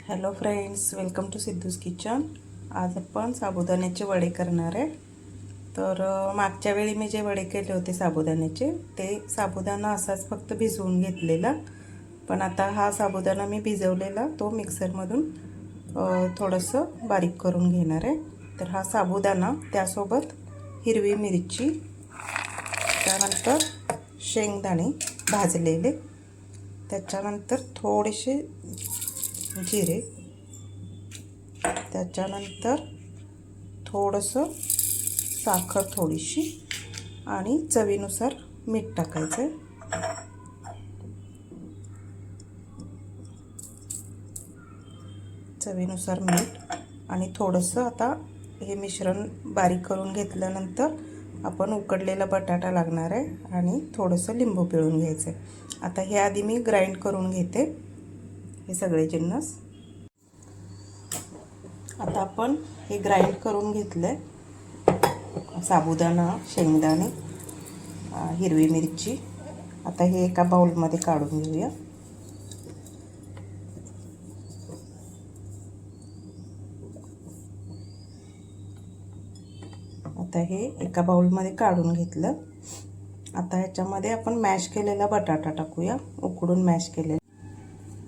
Hello friends, welcome to Siddhu's kitchen. आज आपण साबुदाण्याचे वडे करणार आहे। तर मागच्या वेळी मी जे वडे केले होते साबुदाण्याचे, ते साबुदाणा असाच फक्त भिजवून घेतलेला, पण आता हा साबुदाणा मी भिजवलेला तो मिक्सरमधून थोडंसं बारीक करून घेणार आहे। तर हा साबुदाणा, त्यासोबत हिरवी मिरची, त्यानंतर शेंगदाणे भाजलेले, त्याच्यानंतर थोडेसे जिरे, त्याच्यानंतर थोडंसं साखर थोडीशी आणि चवीनुसार मीठ टाकायचं आहे। चवीनुसार मीठ आणि थोडंसं आता हे मिश्रण बारीक करून घेतल्यानंतर आपण उकडलेला बटाटा लागणार आहे आणि थोडंसं लिंबू पिळून घ्यायचं आहे। आता हे आधी मी ग्राइंड करून घेते हे सगळे जिन्नस। आता आपण हे ग्राइंड करून घेतले, साबुदाणा, शेंगदाणे, हिरवी मिरची। आता हे एका बाउलमध्ये काढून घेऊया। आता हे एका बाउलमध्ये काढून घेतलं। आता ह्याच्यामध्ये आपण मॅश केलेला बटाटा टाकूया, उकडून मॅश केलेला।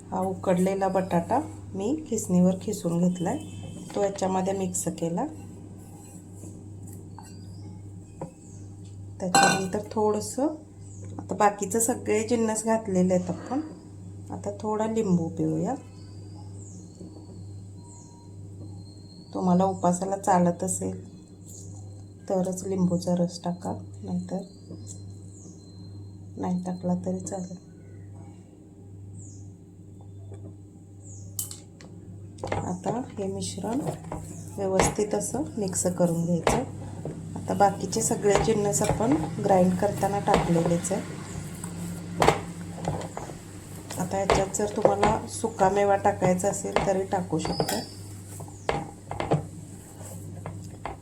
हा उकडलेला बटाटा मी खिसणीवर खिसून घेतलाय, तो याच्यामध्ये मिक्स केला। त्याच्यानंतर थोडंसं आता बाकीचं सगळे जिन्नस घातलेले आहेत आपण। आता थोडा लिंबू पिळूया। तुम्हाला उपासाला चालत असेल तरच लिंबूचा रस टाका, नाहीतर नाही टाकला तरी चालेल। आता हे मिश्रण व्यवस्थित असं मिक्स करून घ्यायचं। आता बाकीचे सगळे जिन्नस आपण ग्राइंड करताना टाकलेलेच आहे। आता ह्याच्यात जर तुम्हाला सुकामेवा टाकायचा असेल तरी टाकू शकता।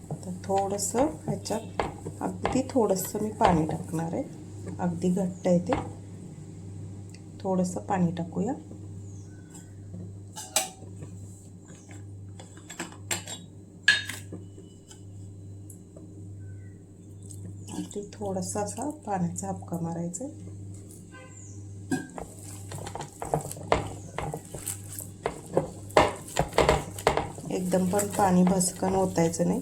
आता थोडंसं ह्याच्यात अगदी थोडंसं मी पाणी टाकणार आहे, अगदी घट्ट आहे ते। थोडंसं पाणी टाकूया। अगदी थोडासा असा पाण्याचा हापका मारायचा। एकदम पण पाणी भसकन ओतायचं नाही।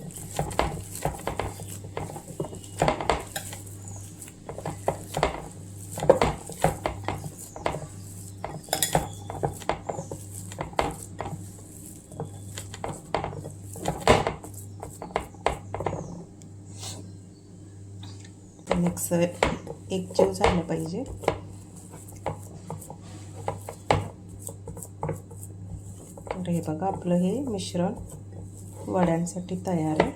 मिक्स एकजीव झालं पाहिजे। तर हे बघा, आपलं हे मिश्रण वड्यांसाठी तयार आहे।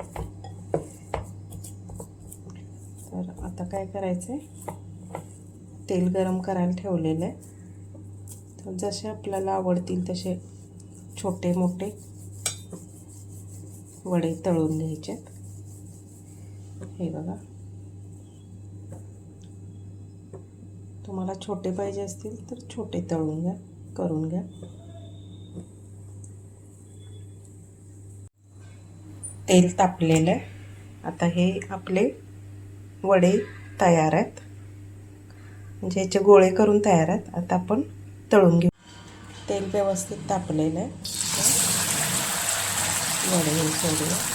तर आता काय करायचं आहे, तेल गरम करायला ठेवलेलं आहे। तर जसे आपल्याला आवडतील तसे छोटे मोठे वडे तळून घ्यायचे। हे बघा, तुम्हाला छोटे पाहिजे असतील तर छोटे तळून घ्या, करून घ्या। तेल तापलेलं आहे। आता हे आपले वडे तयार आहेत, म्हणजे याचे गोळे करून तयार आहेत। आता आपण तळून घेऊ। तेल व्यवस्थित तापलेलं आहे, वडे सोडूया।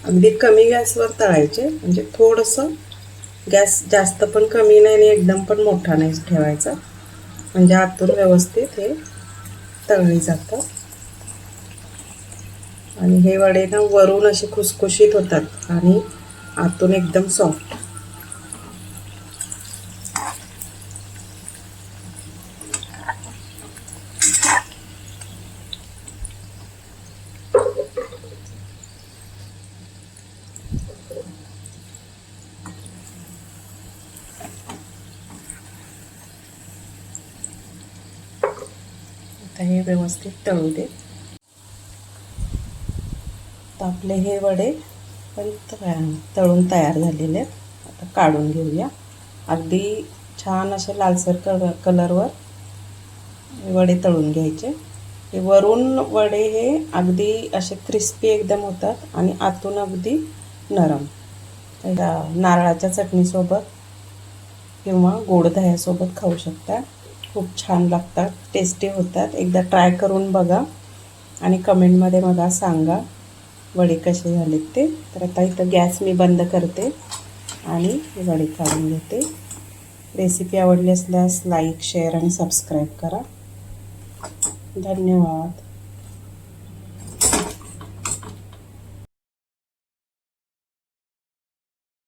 अगदी कमी गॅसवर तळायचे, म्हणजे थोडंसं गॅस जास्त पण कमी नाही आणि एकदम पण मोठा नाही ठेवायचा, म्हणजे आतून व्यवस्थित हे तळली जातात। आणि हे वडे ना वरून असे खुसखुशीत होतात आणि आतून एकदम सॉफ्ट। आता हे व्यवस्थित तळू दे. तर आपले हे वडे तळून तयार झालेले आहेत. आता काढून घेऊया. अगदी छान असे लालसर कलरवर वडे तळून घ्यायचे. हे वरून वडे हे अगदी असे क्रिस्पी एकदम होतात आणि आतून अगदी नरम. नारळाच्या चटणीसोबत किंवा गोड दह्यासोबत खाऊ शकता. खूप छान लागतात, टेस्टी होतात. एकदा ट्राय करून बघा आणि कमेंटमध्ये मला सांगा वडे कसे झालेत ते. तर आता इथं गॅस मी बंद करते आणि हे वडे काढून घेते. रेसिपी आवडली असल्यास लाईक, शेअर आणि सबस्क्राईब करा. धन्यवाद.